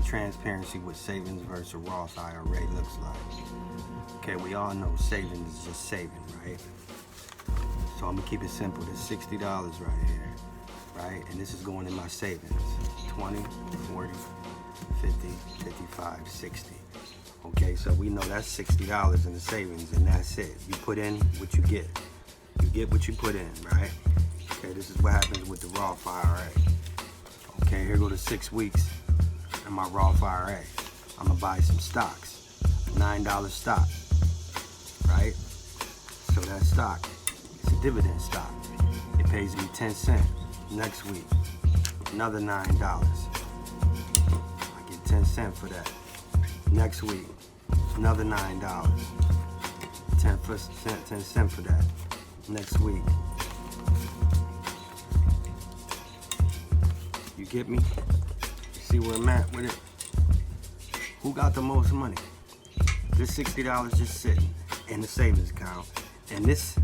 transparency what savings versus a Roth IRA looks like. Okay, we all know savings is just saving, right? So I'm gonna keep it simple. There's $60 right here, right? And this is going in my savings. 20, 40, 50, 55, 60. Okay, so we know that's $60 in the savings, and that's it. You put in what you get. You get what you put in, right? Okay, this is what happens with the Roth IRA. Okay, here go the 6 weeks in my Roth IRA. I'm gonna buy some stocks, $9 stock, right? So that stock, it's a dividend stock. It pays me 10 cents. Next week, another $9. I get 10 cents for that. Next week, another $9. 10 cents for that. Next week. You get me? You see where I'm at with it? Who got the most money? This $60 just sitting in the savings account. And this,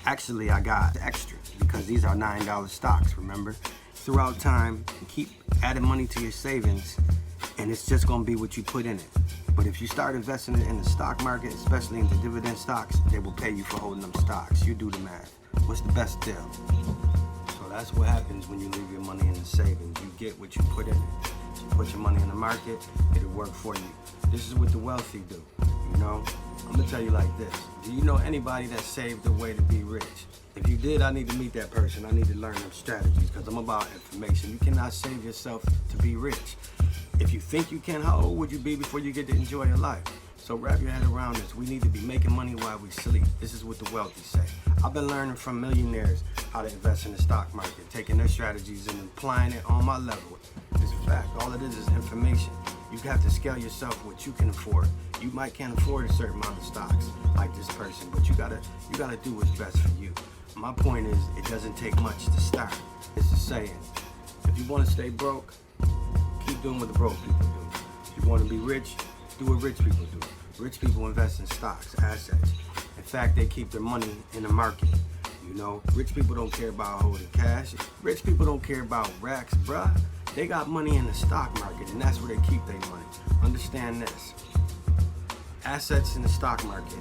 actually I got extra because these are $9 stocks, remember? Throughout time, keep adding money to your savings and it's just gonna be what you put in it. But if you start investing it in the stock market, especially in the dividend stocks, they will pay you for holding them stocks. You do the math. What's the best deal? So that's what happens when you leave your money in the savings. You get what you put in it. You put your money in the market, it'll work for you. This is what the wealthy do, you know? I'm gonna tell you like this. Do you know anybody that saved their way to be rich? If you did, I need to meet that person. I need to learn them strategies because I'm about information. You cannot save yourself to be rich. If you think you can, how old would you be before you get to enjoy your life? So wrap your head around this. We need to be making money while we sleep. This is what the wealthy say. I've been learning from millionaires how to invest in the stock market, taking their strategies and applying it on my level. It's a fact. All it is information. You have to scale yourself what you can afford. You might can't afford a certain amount of stocks like this person, but you gotta do what's best for you. My point is, it doesn't take much to start. It's a saying. If you want to stay broke, keep doing what the broke people do. If you want to be rich, do what rich people do. Rich people invest in stocks, assets. In fact, they keep their money in the market. You know, rich people don't care about holding cash. Rich people don't care about racks, bruh. They got money in the stock market, and that's where they keep their money. Understand this. Assets in the stock market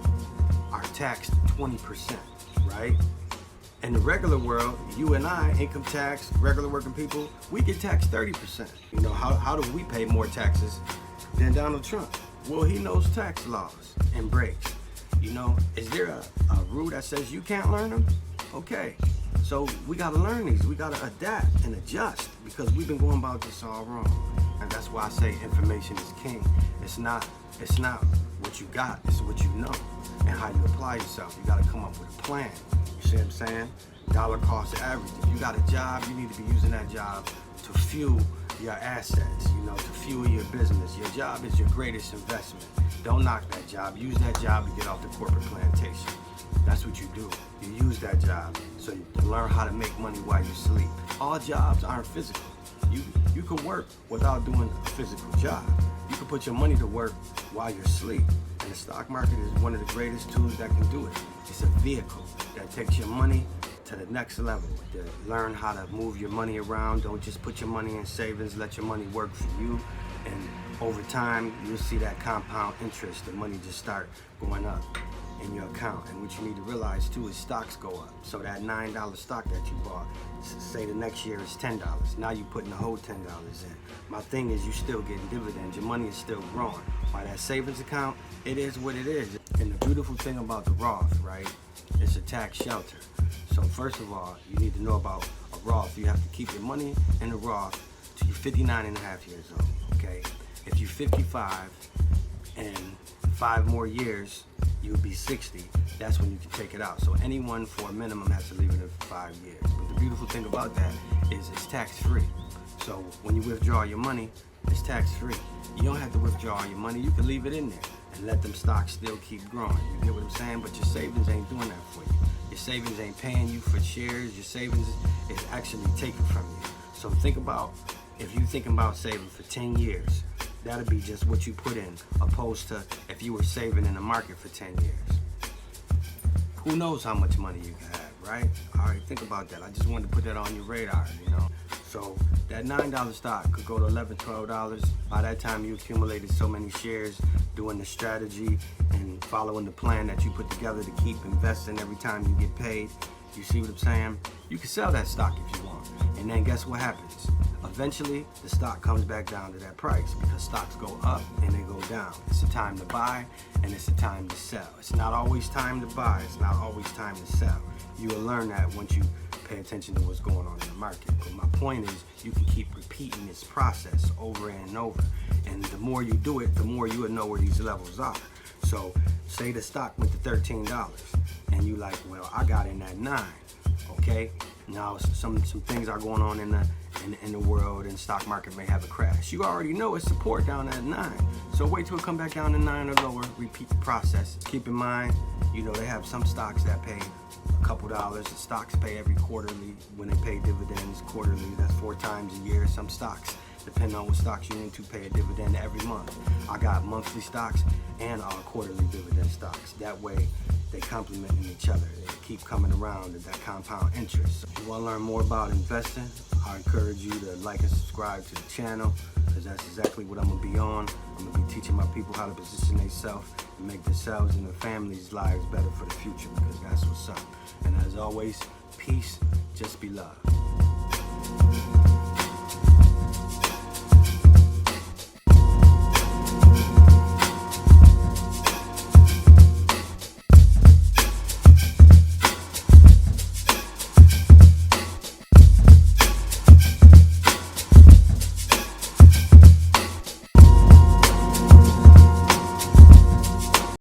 are taxed 20%, right? In the regular world, you and I, income tax, regular working people, we get taxed 30%. You know, how do we pay more taxes than Donald Trump? Well, he knows tax laws and breaks. You know, is there a rule that says you can't learn them? Okay, so we gotta learn these. We gotta adapt and adjust because we've been going about this all wrong. And that's why I say information is king. It's not what you got, it's what you know and how you apply yourself. You gotta come up with a plan. You see what I'm saying? Dollar cost average. If you got a job, you need to be using that job to fuel your assets, you know, to fuel your business. Your job is your greatest investment. Don't knock that job. Use that job to get off the corporate plantation. That's what you do. You use that job so you can learn how to make money while you sleep. All jobs aren't physical. You can work without doing a physical job. You can put your money to work while you're asleep. And the stock market is one of the greatest tools that can do it. It's a vehicle that takes your money to the next level. To learn how to move your money around. Don't just put your money in savings. Let your money work for you. And over time, you'll see that compound interest. The money just start going up in your account. And what you need to realize too is stocks go up. So that $9 stock that you bought, say the next year is $10. Now you're putting the whole $10 in. My thing is you still getting dividends. Your money is still growing. While that savings account, it is what it is. And the beautiful thing about the Roth, right, it's a tax shelter. So first of all, you need to know about a Roth. You have to keep your money in the Roth till you're 59 and a half years old, okay? If you're 55 and 5 more years, you'll be 60. That's when you can take it out. So anyone for a minimum has to leave it in for 5 years. But the beautiful thing about that is it's tax-free. So when you withdraw your money, it's tax-free. You don't have to withdraw your money. You can leave it in there and let them stocks still keep growing. You get what I'm saying? But your savings ain't doing that for you. Your savings ain't paying you for shares. Your savings is actually taken from you. So think about, if you're thinking about saving for 10 years, that'll be just what you put in, opposed to if you were saving in the market for 10 years. Who knows how much money you can have, right? All right, think about that. I just wanted to put that on your radar, you know. So that $9 stock could go to $11, $12. By that time, you accumulated so many shares doing the strategy and following the plan that you put together to keep investing every time you get paid. You see what I'm saying? You can sell that stock if you want. And then guess what happens? Eventually, the stock comes back down to that price because stocks go up and they go down. It's a time to buy and it's a time to sell. It's not always time to buy. It's not always time to sell. You will learn that once you pay attention to what's going on in the market. But my point is, you can keep repeating this process over and over. And the more you do it, the more you will know where these levels are. So say the stock went to $13 and you like, well, I got in at 9. Okay, now some things are going on in the world, and the stock market may have a crash. You already know it's support down at 9, so wait till it come back down to 9 or lower. Repeat the process. Keep in mind, you know, they have some stocks that pay a couple dollars. The stocks pay every quarterly when they pay dividends quarterly. That's 4 times a year. Some stocks, depending on what stocks you're into, pay a dividend every month. I got monthly stocks and quarterly dividend stocks. That way, they complement each other. They keep coming around at that compound interest. If you want to learn more about investing, I encourage you to like and subscribe to the channel, because that's exactly what I'm going to be on. I'm going to be teaching my people how to position themselves and make themselves and their families' lives better for the future, because that's what's up. And as always, peace, just be love.